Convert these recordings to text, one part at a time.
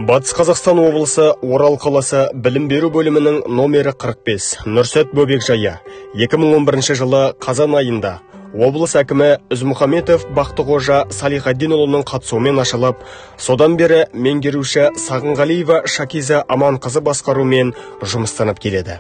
Батыс Қазақстан облысы Орал қаласы білім беру бөлімінің номері 45 Нұрсәт бөбекжайы 2011 жылы қазан айында облыс әкімі Үзмұхаметов Бақтықожа Салихаддинұлының қатысуымен ашылып, содан бері меңгеруші Сағынғалиева Шакиза Аманқызы басқаруымен жұмыстанып келеді.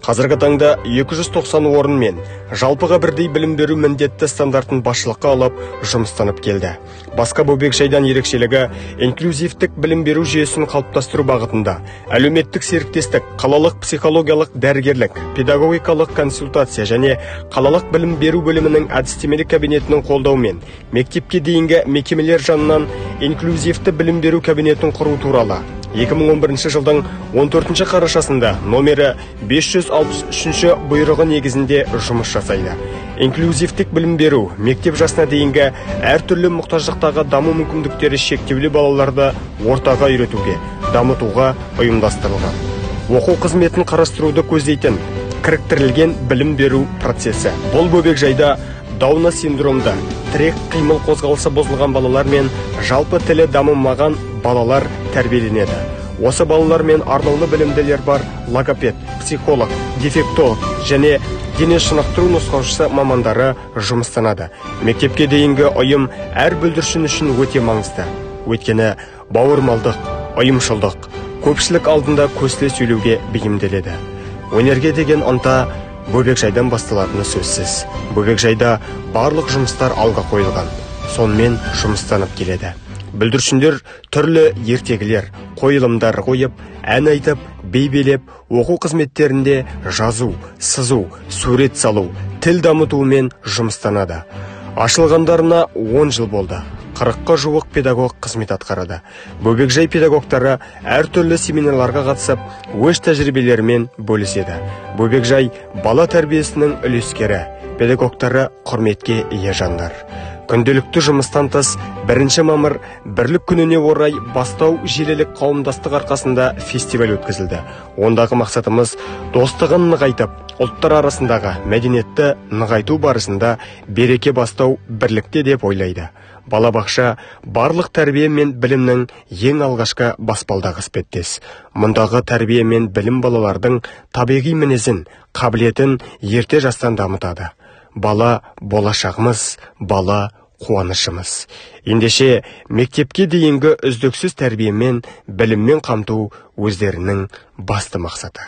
Қазіргі таңда 290 орынмен жалпыға бірдей білім беру міндетті стандартын басшылыққа алып жұмыстанып келді. Басқа бөбекжайдан ерекшелігі инклюзивтік білім беру жүйесін қалыптастыру бағытында әлеуметтік серіктестік, қалалық психологиялық дәрігерлік, педагогикалық консультация және қалалық білім беру бөлімінің әдістемелік кабинетінің қолдауымен мектепке дейінгі мекемелер жанынан инклюзивті білім беру кабинетін құру туралы 2011 жылдың 14 қарашасында номері 563 бұйрығы негізінде жұмыс жасайды. Инклюзивтік білім беру мектеп жасына дейінгі әртүрлі мұқтаждықтағы даму мүмкіндіктері шектеулі балаларды ортаға үйретуге, дамытуға ұйымдастырылған. Оқу қызметін қарастыруды көздейтін кіріктірілген білім беру процесі. Бұл бөбекжайда Дауна синдромды, тірек қимыл қозғалысы бұзылған балалар мен жалпы тілі дамымаған балалар тәрбиеленеді. Осы балалар мен арнаулы білімділер бар логопед, психолог, дефектолог және дене шынықтыру нұсқаушысы мамандары жұмыстанады. Мектепке дейінгі ұйым әр бүлдіршін үшін өте маңызды. Өйткені бауырмалдық, ұйымшылдық, көпшілік алдында көсіле сөйлеуге бейімделеді. Өнерге деген ынта бөбекжайдан басталатыны сөзсіз. Бөбекжайда барлық жұмыстар алға қойылған. Сонымен жұмыстанып келеді. Бүлдіршіндер түрлі ертегілер, қойылымдар қойып, ән айтып, би билеп, оқу қызметтерінде жазу, сызу, сурет салу, тіл дамытуымен жұмыстанады. Ашылғандарына 10 жыл болды. 40-қа жуық педагог қызмет атқарады. Бөбекжай педагогтары әртүрлі семинарларға қатысып, өз тәжірибелерімен бөліседі. Бөбекжай бала тәрбиесінің үлескері, педагогтары құрметке ие жандар. Күнделікті жұмыстан тыс 1 мамыр бірлік күніне орай Бастау желілік қауымдастық арқасында фестиваль өткізілді. Ондағы мақсатымыз достығын нығайтып, ұлттар арасындағы мәдениетті нығайту барысында береке бастау бірлікте деп ойлайды. Балабақша барлық тәрбие мен білімнің ең алғашқы баспалдағы іспеттес. Мұндағы тәрбие мен білім балалардың табиғи мінезін, қабілетін ерте жастан дамытады. Бала болашағымыз, бала қуанышымыз. Ендеше мектепке дейінгі үздіксіз тәрбие мен біліммен қамту өздерінің басты мақсаты.